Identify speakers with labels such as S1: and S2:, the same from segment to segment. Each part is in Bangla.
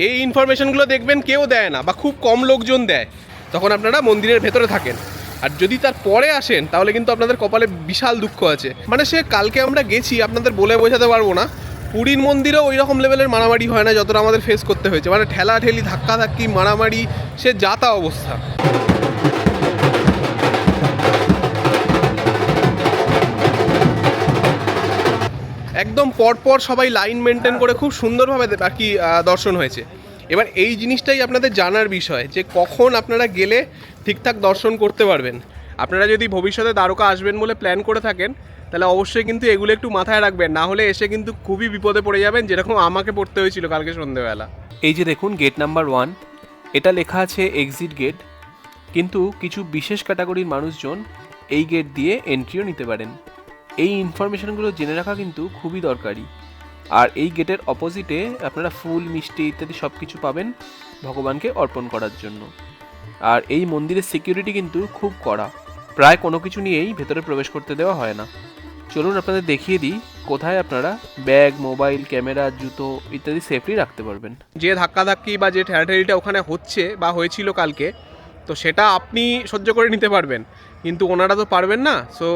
S1: এই ইনফরমেশনগুলো দেখবেন কেউ দেয় না বা খুব কম লোকজন দেয়, তখন আপনারা মন্দিরের ভেতরে থাকেন। আর যদি তার পরে আসেন তাহলে কিন্তু আপনাদের কপালে বিশাল দুঃখ আছে। মানে সে কালকে আমরা গেছি, আপনাদের বলে বোঝাতে পারবো না। পুরীর মন্দিরেও ওই রকম লেভেলের মারামারি হয় না যতটা আমাদের ফেস করতে হয়েছে। মানে ঠেলাঠেলি, ধাক্কাধাক্কি, মারামারি, সে যা তা অবস্থা। একদম পরপর সবাই লাইন মেনটেন করে খুব সুন্দরভাবে আর কি দর্শন হয়েছে। এবার এই জিনিসটাই আপনাদের জানার বিষয় যে কখন আপনারা গেলে ঠিকঠাক দর্শন করতে পারবেন। আপনারা যদি ভবিষ্যতে দ্বারকা আসবেন বলে প্ল্যান করে থাকেন তাহলে অবশ্যই কিন্তু এগুলো একটু মাথায় রাখবেন, না হলে এসে কিন্তু খুবই বিপদে পড়ে যাবেন, যেরকম আমাকে পড়তে হয়েছিল কালকে সন্ধ্যেবেলা।
S2: এই যে দেখুন গেট নাম্বার 1, এটা লেখা আছে এক্সিট গেট, কিন্তু কিছু বিশেষ ক্যাটাগরির মানুষজন এই গেট দিয়ে এন্ট্রিও নিতে পারেন। এই ইনফরমেশনগুলো জেনে রাখা কিন্তু খুবই দরকারি। আর এই গেটের অপোজিটে আপনারা ফুল, মিষ্টি ইত্যাদি সব কিছু পাবেন ভগবানকে অর্পণ করার জন্য। আর এই মন্দিরের সিকিউরিটি কিন্তু খুব কড়া, প্রায় কোনো কিছু নিয়েই ভেতরে প্রবেশ করতে দেওয়া হয় না। চলুন আপনাদের দেখিয়ে দিই কোথায় আপনারা ব্যাগ, মোবাইল, ক্যামেরা, জুতো ইত্যাদি সেফলি রাখতে পারবেন।
S1: যে ধাক্কাধাক্কি বা যে ঠেলাঠেলিটা ওখানে হচ্ছে বা হয়েছিল কালকে, তো সেটা আপনি সহ্য করে নিতে পারবেন, কিন্তু ওনারা তো পারবেন না। সো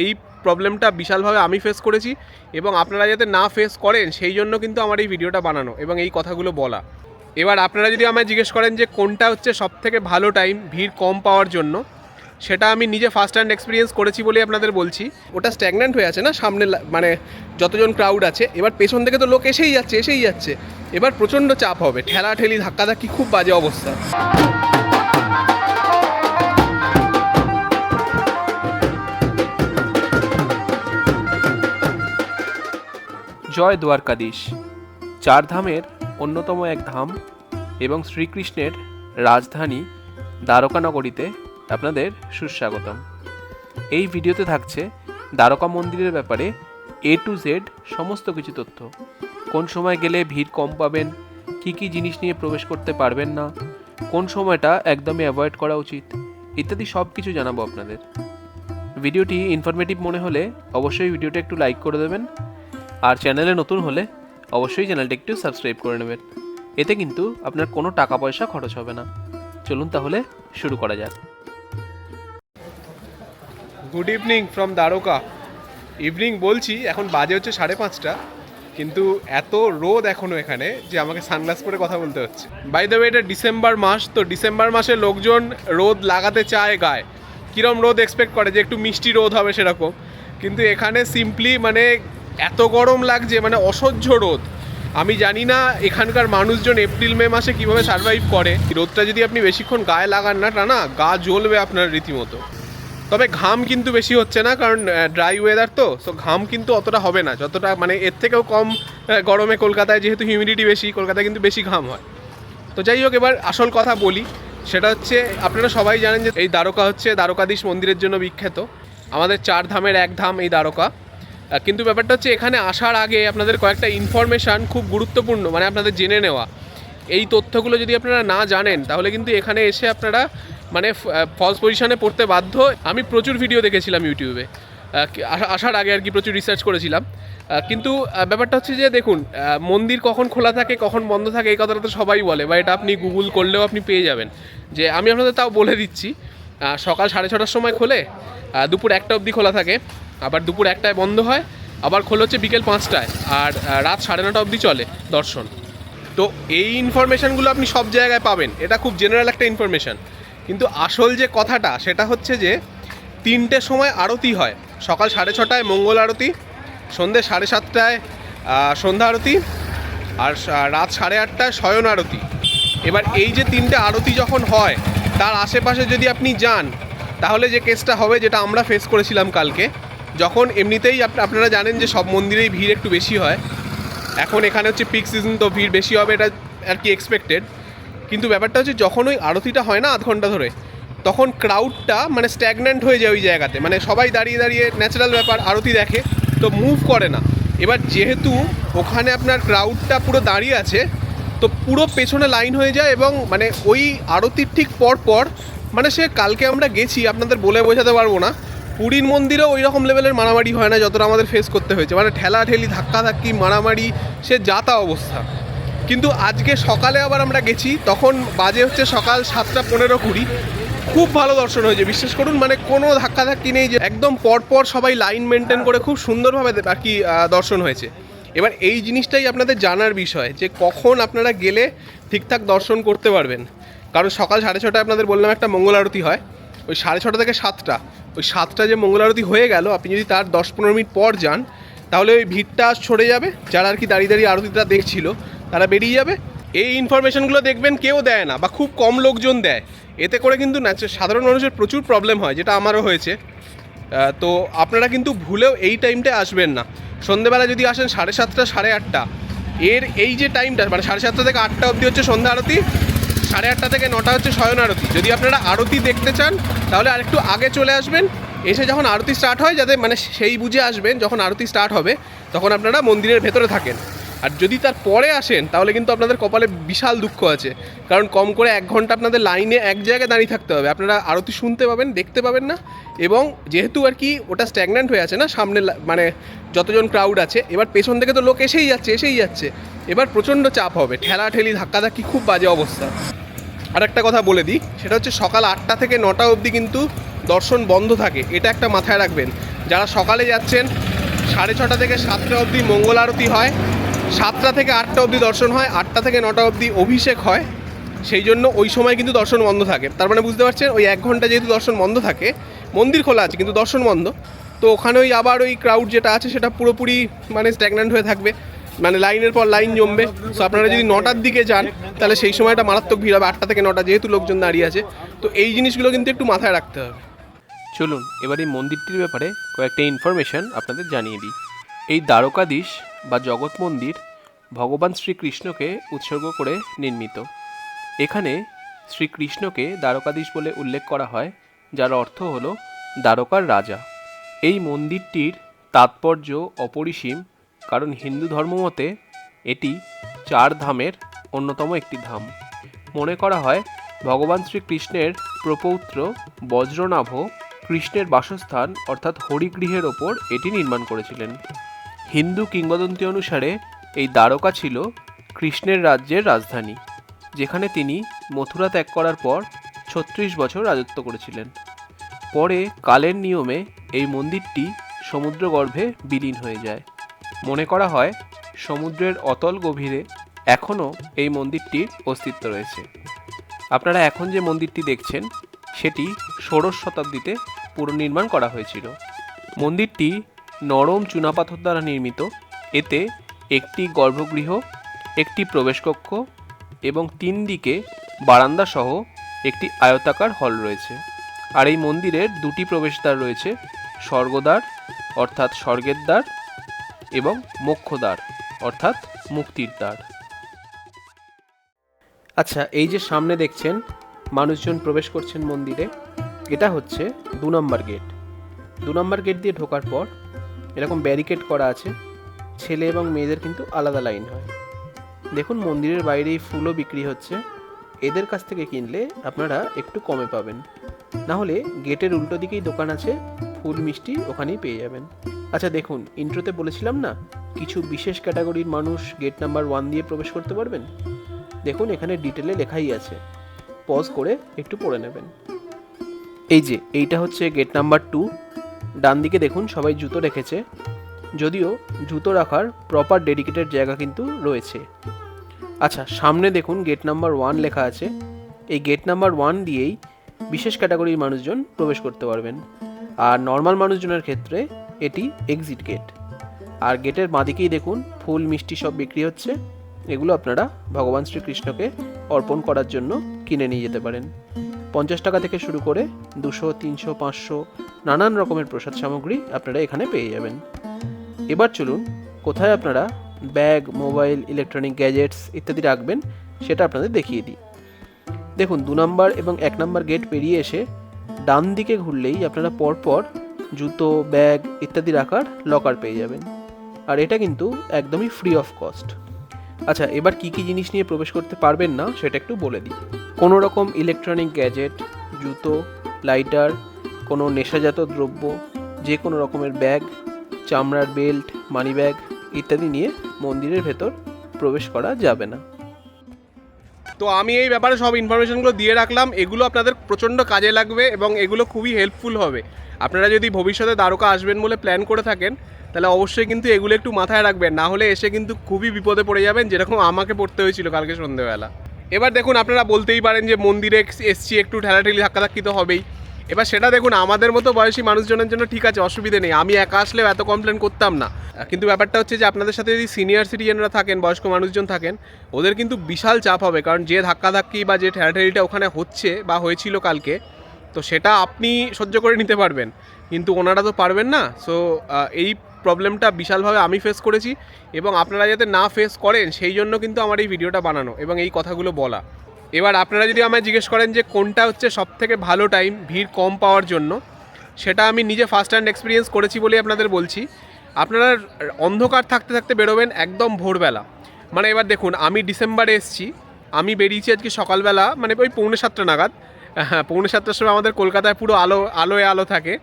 S1: এই প্রবলেমটা বিশালভাবে আমি ফেস করেছি, এবং আপনারা যাতে না ফেস করেন সেই জন্য কিন্তু আমার এই ভিডিওটা বানানো এবং এই কথাগুলো বলা। এবার আপনারা যদি আমায় জিজ্ঞেস করেন যে কোনটা হচ্ছে সবথেকে ভালো টাইম ভিড় কম পাওয়ার জন্য, সেটা আমি নিজে ফার্স্ট হ্যান্ড এক্সপিরিয়েন্স করেছি বলেই আপনাদের বলছি। ওটা স্ট্যাগন্যান্ট হয়ে আছে না সামনে, মানে যতজন ক্রাউড আছে, এবার পেছন থেকে তো লোক এসেই যাচ্ছে, এবার প্রচণ্ড চাপ হবে, ঠেলাঠেলি, ধাক্কাধাক্কি, খুব বাজে অবস্থা।
S2: জয় দ্বারকাধীশ, 4 ধামের অন্যতম এক ধাম এবং শ্রীকৃষ্ণের রাজধানী দ্বারকা নগরীতে আপনাদের সুস্বাগতম। এই ভিডিওতে থাকছে দ্বারকা মন্দিরের ব্যাপারে A to Z সমস্ত কিছু তথ্য। কোন সময় গেলে ভিড় কম পাবেন, কী জিনিস নিয়ে প্রবেশ করতে পারবেন না, কোন সময়টা একদমই অ্যাভয়েড করা উচিত ইত্যাদি সব কিছু জানাবো আপনাদের। ভিডিওটি ইনফরমেটিভ মনে হলে অবশ্যই ভিডিওটা একটু লাইক করে দেবেন, আর চ্যানেলে নতুন হলে অবশ্যই চ্যানেলটা একটু সাবস্ক্রাইব করে নেবেন। এতে কিন্তু আপনার কোনো টাকা পয়সা খরচ হবে না। চলুন তাহলে শুরু করা যাক।
S1: Good evening from Dwarka. Evening বলছি, এখন বাজে হচ্ছে 5:30, কিন্তু এত রোদ এখনও এখানে যে আমাকে সানগ্লাস পরে কথা বলতে হচ্ছে। বাই দ্য ওয়ে, এটা ডিসেম্বর মাস, তো ডিসেম্বর মাসে লোকজন রোদ লাগাতে চায় গায়ে। কীরকম রোদ এক্সপেক্ট করে যে একটু মিষ্টি রোদ হবে সেরকম, কিন্তু এখানে সিম্পলি মানে এত গরম লাগছে, মানে অসহ্য রোদ। আমি জানি না এখানকার মানুষজন এপ্রিল মে মাসে কীভাবে সার্ভাইভ করে। রোদটা যদি আপনি বেশিক্ষণ গায়ে লাগান না, টানা গা জ্বলবে আপনার রীতিমতো। তবে ঘাম কিন্তু বেশি হচ্ছে না, কারণ ড্রাই ওয়েদার, তো সো ঘাম কিন্তু অতটা হবে না, যতটা মানে এর থেকেও কম গরমে কলকাতায়, যেহেতু হিউমিডিটি বেশি, কলকাতায় কিন্তু বেশি ঘাম হয়। তো যাই হোক, এবার আসল কথা বলি, সেটা হচ্ছে আপনারা সবাই জানেন যে এই দ্বারকা হচ্ছে দ্বারকাধীশ মন্দিরের জন্য বিখ্যাত। আমাদের 4 ধামের এক ধাম এই দ্বারকা। কিন্তু ব্যাপারটা হচ্ছে এখানে আসার আগে আপনাদের কয়েকটা ইনফরমেশান খুব গুরুত্বপূর্ণ, মানে আপনাদের জেনে নেওয়া। এই তথ্যগুলো যদি আপনারা না জানেন তাহলে কিন্তু এখানে এসে আপনারা মানে ফলস পজিশনে পড়তে বাধ্য। আমি প্রচুর ভিডিও দেখেছিলাম ইউটিউবে আসার আগে আর কি, প্রচুর রিসার্চ করেছিলাম। কিন্তু ব্যাপারটা হচ্ছে যে দেখুন, মন্দির কখন খোলা থাকে কখন বন্ধ থাকে এই কথাটা তো সবাই বলে, বা এটা আপনি গুগল করলেও আপনি পেয়ে যাবেন। যে আমি আপনাদের তাও বলে দিচ্ছি, সকাল 6:30টার সময় খোলে, দুপুর 1টা অবধি খোলা থাকে, আবার দুপুর 1টায় বন্ধ হয়, আবার খোলে হচ্ছে বিকেল 5টায়, আর রাত 9:30 অবধি চলে দর্শন। তো এই ইনফরমেশানগুলো আপনি সব জায়গায় পাবেন, এটা খুব জেনারেল একটা ইনফরমেশান। কিন্তু আসল যে কথাটা সেটা হচ্ছে যে 3টের সময় আরতি হয়, সকাল 6:30টায় মঙ্গল আরতি, সন্ধ্যে 7:30টায় সন্ধ্যা আরতি, আর রাত 8:30টায় শয়ন আরতি। এবার এই যে 3টে আরতি যখন হয়, তার আশেপাশে যদি আপনি যান তাহলে যে কেসটা হবে, যেটা আমরা ফেস করেছিলাম কালকে, যখন এমনিতেই আপনারা জানেন যে সব মন্দিরেই ভিড় একটু বেশি হয়। এখন এখানে হচ্ছে পিক সিজন, তো ভিড় বেশি হবে, এটা আর কি এক্সপেক্টেড। কিন্তু ব্যাপারটা হচ্ছে যখন ওই আরতিটা হয় না আধ ঘন্টা ধরে, তখন ক্রাউডটা মানে স্ট্যাগন্যান্ট হয়ে যায় ওই জায়গাতে, মানে সবাই দাঁড়িয়ে দাঁড়িয়ে, ন্যাচারাল ব্যাপার, আরতি দেখে, তো মুভ করে না। এবার যেহেতু ওখানে আপনার ক্রাউডটা পুরো দাঁড়িয়ে আছে, তো পুরো পেছনে লাইন হয়ে যায়, এবং মানে ওই আরতির ঠিক পর মানে সে কালকে আমরা গেছি, আপনাদের বলে বোঝাতে পারবো না। পুরীর মন্দিরেও ওই রকম লেভেলের মারামারি হয় না যতটা আমাদের ফেস করতে হয়েছে। মানে ঠেলাঠেলি, ধাক্কাধাক্কি, মারামারি, সে যা তা অবস্থা। কিন্তু আজকে সকালে আবার আমরা গেছি, তখন বাজে হচ্ছে সকাল 7:15-20। খুব ভালো দর্শন হয়েছে, বিশ্বাস করুন, মানে কোনো ধাক্কাধাক্কি নেই, যে একদম পরপর সবাই লাইন মেনটেন করে খুব সুন্দরভাবে আর কি দর্শন হয়েছে। এবার এই জিনিসটাই আপনাদের জানার বিষয়, যে কখন আপনারা গেলে ঠিকঠাক দর্শন করতে পারবেন। কারণ সকাল 6:30টায় আপনাদের বললাম একটা মঙ্গল আরতি হয়, ওই 6:30 থেকে 7টা, ওই 7টা যে মঙ্গল আরতি হয়ে গেল, আপনি যদি তার 10-15 মিনিট পর যান, তাহলে ওই ভিড়টা ছড়ে যাবে, যারা আর কি দাঁড়িয়ে দাঁড়িয়ে আরতিটা দেখছিল তারা বেরিয়ে যাবে। এই ইনফরমেশনগুলো দেখবেন কেউ দেয় না, বা খুব কম লোকজন দেয়। এতে করে কিন্তু সাধারণ মানুষের প্রচুর প্রবলেম হয়, যেটা আমারও হয়েছে। তো আপনারা কিন্তু ভুলেও এই টাইমটায় আসবেন না। সন্ধেবেলা যদি আসেন 7:30, 8:30, এর এই যে টাইমটা, মানে 7:30 থেকে 8টা অবধি হচ্ছে সন্ধ্যা আরতি, 8:30 থেকে 9টা হচ্ছে শয়ন আরতি। যদি আপনারা আরতি দেখতে চান তাহলে আরেকটু আগে চলে আসবেন, এসে যখন আরতি স্টার্ট হয় যাতে মানে সেই বুঝে আসবেন, যখন আরতি স্টার্ট হবে তখন আপনারা মন্দিরের ভেতরে থাকেন। আর যদি তার পরে আসেন তাহলে কিন্তু আপনাদের কপালে বিশাল দুঃখ আছে, কারণ কম করে 1 ঘন্টা আপনাদের লাইনে এক জায়গায় দাঁড়িয়ে থাকতে হবে। আপনারা আরতি শুনতে পাবেন, দেখতে পাবেন না, এবং যেহেতু আর কি ওটা স্ট্যাগন্যান্ট হয়ে আছে না, সামনে মানে যতজন ক্রাউড আছে, এবার পেছন থেকে তো লোক এসেই যাচ্ছে, এবার প্রচণ্ড চাপ হবে, ঠেলাঠেলি ধাক্কাধাক্কি, খুব বাজে অবস্থা। আর একটা কথা বলে দিই, সেটা হচ্ছে সকাল 8টা থেকে 9টা অবধি কিন্তু দর্শন বন্ধ থাকে, এটা একটা মাথায় রাখবেন। যারা সকালে যাচ্ছেন, 6:30 থেকে 7টা অবধি মঙ্গল আরতি হয়, 7টা থেকে 8টা অবধি দর্শন হয়, 8টা থেকে 9টা অবধি অভিষেক হয়, সেই জন্য ওই সময় কিন্তু দর্শন বন্ধ থাকে। তার মানে বুঝতে পারছেন, ওই 1 ঘন্টা যেহেতু দর্শন বন্ধ থাকে, মন্দির খোলা আছে কিন্তু দর্শন বন্ধ, তো ওখানে ওই আবার ওই ক্রাউড যেটা আছে সেটা পুরোপুরি মানে স্ট্যাগন্যান্ট হয়ে থাকবে, মানে লাইনের পর লাইন জমবে। সো আপনারা যদি 9টার দিকে যান তাহলে সেই সময়টা মারাত্মক ভিড় হবে, 8টা থেকে 9টা যেহেতু লোকজন দাঁড়িয়ে আছে। তো এই জিনিসগুলো কিন্তু একটু মাথায় রাখতে হবে।
S2: চলুন এবার এই মন্দিরটির ব্যাপারে কয়েকটা ইনফরমেশন আপনাদের জানিয়ে দিই। এই দ্বারকাধীশ বা জগৎ মন্দির ভগবান শ্রীকৃষ্ণকে উৎসর্গ করে নির্মিত। এখানে শ্রীকৃষ্ণকে দ্বারকাধীশ বলে উল্লেখ করা হয়, যার অর্থ হল দ্বারকার রাজা। এই মন্দিরটির তাৎপর্য অপরিসীম, কারণ হিন্দু ধর্মমতে এটি 4 ধামের অন্যতম একটি ধাম। মনে করা হয় ভগবান শ্রীকৃষ্ণের প্রপৌত্র বজ্রনাভ কৃষ্ণের বাসস্থান অর্থাৎ হরিগৃহের ওপর এটি নির্মাণ করেছিলেন। হিন্দু কিংবদন্তি অনুসারে এই দ্বারকা ছিল কৃষ্ণের রাজ্যের রাজধানী, যেখানে তিনি মথুরা ত্যাগ করার পর 36 বছর রাজত্ব করেছিলেন। পরে কালের নিয়মে এই মন্দিরটি সমুদ্রগর্ভে বিলীন হয়ে যায়। মনে করা হয় সমুদ্রের অতল গভীরে এখনও এই মন্দিরটির অস্তিত্ব রয়েছে। আপনারা এখন যে মন্দিরটি দেখছেন সেটি ষোড়শ শতাব্দীতে পুনর্নির্মাণ করা হয়েছিল। মন্দিরটি নরম চুনাপাথর দ্বারা নির্মিত। এতে একটি গর্ভগৃহ, একটি প্রবেশকক্ষ এবং 3 দিকে বারান্দা সহ একটি আয়তাকার হল রয়েছে। আর এই মন্দিরের 2টি প্রবেশদ্বার রয়েছে, স্বর্গদ্বার অর্থাৎ স্বর্গের দ্বার এবং মোক্ষদ্বার অর্থাৎ মুক্তির দ্বার। আচ্ছা, এই যে সামনে দেখছেন মানুষজন প্রবেশ করছেন মন্দিরে, এটা হচ্ছে 2 নম্বর গেট। 2 নম্বর গেট দিয়ে ঢোকার পর এরকম ব্যারিকেড করা আছে, ছেলে এবং মেয়েদের কিন্তু আলাদা লাইন হয়। দেখুন মন্দিরের বাইরেই ফুলও বিক্রি হচ্ছে, এদের কাছ থেকে কিনলে আপনারা একটু কমে পাবেন। না হলে গেটের উল্টো দিকেই দোকান আছে, ফুল মিষ্টি ওখানেই পেয়ে যাবেন। আচ্ছা দেখুন, ইন্ট্রোতে বলেছিলাম না কিছু বিশেষ ক্যাটাগরির মানুষ গেট নাম্বার 1 দিয়ে প্রবেশ করতে পারবেন। দেখুন এখানে ডিটেলে লেখাই আছে, পজ করে একটু পড়ে নেবেন। এই যে এইটা হচ্ছে গেট নাম্বার 2। ডান দিকে দেখুন সবাই জুতো রেখেছে, যদিও জুতো রাখার প্রপার ডেডিকেটেড জায়গা কিন্তু রয়েছে। আচ্ছা সামনে দেখুন গেট নাম্বার 1 লেখা আছে। এই গেট নাম্বার 1 দিয়েই বিশেষ ক্যাটাগরির মানুষজন প্রবেশ করতে পারবেন, আর নর্মাল মানুষজনের ক্ষেত্রে এটি এক্সিট গেট। আর গেটের বাঁদিকেই দেখুন ফুল মিষ্টি সব বিক্রি হচ্ছে, এগুলো আপনারা ভগবান শ্রীকৃষ্ণকে অর্পণ করার জন্য কিনে নিয়ে যেতে পারেন। 50 টাকা থেকে শুরু করে 200, 300, 500 নানান রকমের প্রসাদ সামগ্রী আপনারা এখানে পেয়ে যাবেন। এবার চলুন কোথায় আপনারা ব্যাগ, মোবাইল, ইলেকট্রনিক গ্যাজেটস ইত্যাদি রাখবেন সেটা আপনাদের দেখিয়ে দিই। দেখুন 2 নম্বর এবং 1 নম্বর গেট পেরিয়ে এসে ডান দিকে ঘুরলেই আপনারা পরপর জুতো, ব্যাগ ইত্যাদি রাখার লকার পেয়ে যাবেন, আর এটা কিন্তু একদমই ফ্রি অফ কস্ট। আচ্ছা এবার কী কী জিনিস নিয়ে প্রবেশ করতে পারবেন না সেটা একটু বলে দিই। কোনো রকম ইলেকট্রনিক গ্যাজেট, জুতো, লাইটার, কোনো নেশাজাত দ্রব্য, যে কোনো রকমের ব্যাগ, চামড়ার বেল্ট, মানি ব্যাগ ইত্যাদি নিয়ে মন্দিরের ভেতর প্রবেশ করা যাবে না।
S1: তো আমি এই ব্যাপারে সব ইনফরমেশনগুলো দিয়ে রাখলাম, এগুলো আপনাদের প্রচণ্ড কাজে লাগবে এবং এগুলো খুবই হেল্পফুল হবে। আপনারা যদি ভবিষ্যতে দ্বারকা আসবেন বলে প্ল্যান করে থাকেন তাহলে অবশ্যই কিন্তু এগুলো একটু মাথায় রাখবেন, না হলে এসে কিন্তু খুবই বিপদে পড়ে যাবেন, যেরকম আমাকে পড়তে হয়েছিল কালকে সন্ধ্যেবেলা। এবার দেখুন, আপনারা বলতেই পারেন যে মন্দিরে এসছি একটু ঠেলাঠেলি ধাক্কাধাক্কি তো হবেই। এবার সেটা দেখুন, আমাদের মতো বয়সী মানুষজনের জন্য ঠিক আছে, অসুবিধে নেই, আমি একা আসলেও এত কমপ্লেন করতাম না। কিন্তু ব্যাপারটা হচ্ছে যে আপনাদের সাথে যদি সিনিয়র সিটিজেনরা থাকেন, বয়স্ক মানুষজন থাকেন, ওদের কিন্তু বিশাল চাপ হবে, কারণ যে ধাক্কাধাক্কি বা যে ঠেলাঠেলিটা ওখানে হচ্ছে বা হয়েছিল কালকে, তো সেটা আপনি সহ্য করে নিতে পারবেন, কিন্তু ওনারা তো পারবেন না। সো এই প্রবলেমটা বিশালভাবে আমি ফেস করেছি এবং আপনারা যাতে না ফেস করেন সেই জন্য কিন্তু আমার এই ভিডিওটা বানানো এবং এই কথাগুলো বলা। এবার আপনারা যদি আমায় জিজ্ঞেস করেন যে কোনটা হচ্ছে সবথেকে ভালো টাইম ভিড় কম পাওয়ার জন্য, সেটা আমি নিজে ফার্স্ট হ্যান্ড এক্সপিরিয়েন্স করেছি বলেই আপনাদের বলছি। আপনারা অন্ধকার থাকতে থাকতে বেরোবেন একদম ভোরবেলা। মানে এবার দেখুন, আমি ডিসেম্বরে এসেছি, আমি বেরিয়েছি আজকে সকালবেলা, মানে ওই 6:45 নাগাদ। হ্যাঁ, 6:45 সময় আমাদের কলকাতায় পুরো আলো থাকে,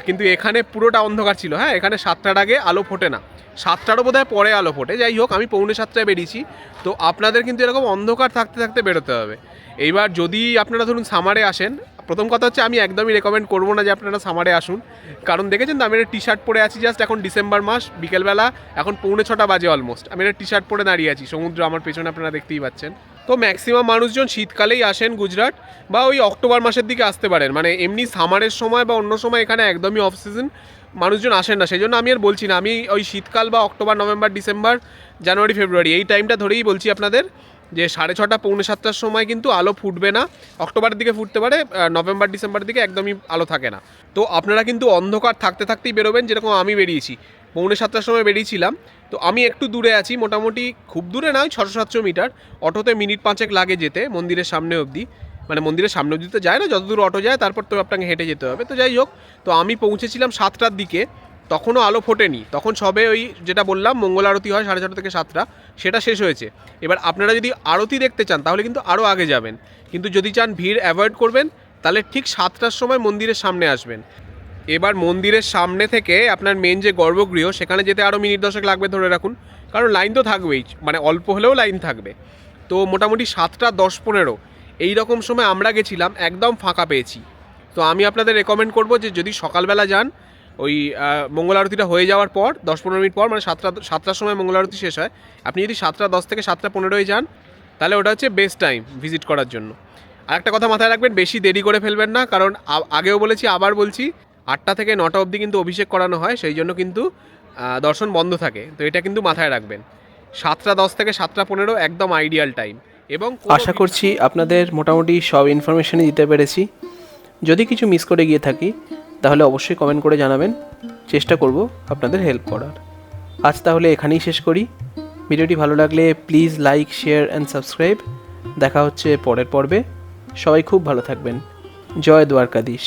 S1: কিন্তু এখানে পুরোটা অন্ধকার ছিল। হ্যাঁ, এখানে 7টার আগে আলো ফোটে না, 7টারও বোধহয় পরে আলো ফোটে। যাই হোক, আমি 6:45 বেরিয়েছি। তো আপনাদের কিন্তু এরকম অন্ধকার থাকতে থাকতে বেরোতে হবে। এইবার যদি আপনারা ধরুন সামারে আসেন, প্রথম কথা হচ্ছে আমি একদমই রেকমেন্ড করবো না যে আপনারা সামারে আসুন, কারণ দেখেছেন তো আমি একটা টি শার্ট পরে আছি, জাস্ট এখন ডিসেম্বর মাস, বিকেলবেলা এখন 6:45 বাজে অলমোস্ট, আমি একটা টি শার্ট পরে দাঁড়িয়ে আছি, সমুদ্র আমার পেছনে আপনারা দেখতেই পাচ্ছেন। তো ম্যাক্সিমাম মানুষজন শীতকালেই আসেন গুজরাট, বা ওই অক্টোবর মাসের দিকে আসতে পারেন। মানে এমনি সামারের সময় বা অন্য সময় এখানে একদমই অফ সিজন, মানুষজন আসেন না, সেই জন্য আমি আর বলছি না। আমি ওই শীতকাল বা অক্টোবর, নভেম্বর, ডিসেম্বর, জানুয়ারি, ফেব্রুয়ারি এই টাইমটা ধরেই বলছি আপনাদের, যে 6:30, 6:45 সময় কিন্তু আলো ফুটবে না। অক্টোবরের দিকে ফুটতে পারে, নভেম্বর, ডিসেম্বরের দিকে একদমই আলো থাকে না। তো আপনারা কিন্তু অন্ধকার থাকতে থাকতেই বেরোবেন, যেরকম আমি বেরিয়েছি 6:45 সময় বেরিয়েছিলাম। তো আমি একটু দূরে আছি, মোটামুটি খুব দূরে নয়, 600-700 মিটার, অটোতে মিনিট 5 লাগে যেতে মন্দিরের সামনে অবধি। মানে মন্দিরের সামনে অবধি তো যায় না, যতদূর অটো যায়, তারপর তো আপনাকে হেঁটে যেতে হবে। তো যাই হোক, তো আমি পৌঁছেছিলাম 7টার দিকে, তখনও আলো ফোটেনি, তখন সবে ওই যেটা বললাম মঙ্গল আরতি হয় 6:30 থেকে 7টা, সেটা শেষ হয়েছে। এবার আপনারা যদি আরতি দেখতে চান তাহলে কিন্তু আরও আগে যাবেন, কিন্তু যদি চান ভিড় অ্যাভয়েড করবেন তাহলে ঠিক 7টার সময় মন্দিরের সামনে আসবেন। এবার মন্দিরের সামনে থেকে আপনার মেন যে গর্ভগৃহ, সেখানে যেতে আরও মিনিট 10 লাগবে ধরে রাখুন, কারণ লাইন তো থাকবেই, মানে অল্প হলেও লাইন থাকবে। তো মোটামুটি 7:10-15 এই রকম সময় আমরা গেছিলাম, একদম ফাঁকা পেয়েছি। তো আমি আপনাদের রেকমেন্ড করব যে যদি সকালবেলা যান, ওই মঙ্গল আরতিটা হয়ে যাওয়ার পর 10-15 মিনিট পর, মানে 7টার সময় মঙ্গল আরতি শেষ হয়, আপনি যদি 7:10 থেকে 7:15 যান তাহলে ওটা হচ্ছে বেস্ট টাইম ভিজিট করার জন্য। আর একটা কথা মাথায় রাখবেন, বেশি দেরি করে ফেলবেন না, কারণ আগেও বলেছি আবার বলছি, 8টা থেকে 9টা অবধি কিন্তু অভিষেক করানো হয়, সেই জন্য কিন্তু দর্শন বন্ধ থাকে। তো এটা কিন্তু মাথায় রাখবেন, 7:10 থেকে 7:15 একদম আইডিয়াল টাইম। এবং
S2: আশা করছি আপনাদের মোটামুটি সব ইনফরমেশনই দিতে পেরেছি। যদি কিছু মিস করে গিয়ে থাকি তাহলে অবশ্যই কমেন্ট করে জানাবেন, চেষ্টা করব আপনাদের হেল্প করার। আজ তাহলে এখানেই শেষ করি। ভিডিওটি ভালো লাগলে please like, share and subscribe. দেখা হচ্ছে পরের পর্বে। সবাই খুব ভালো থাকবেন। জয় দ্বারকাধীশ।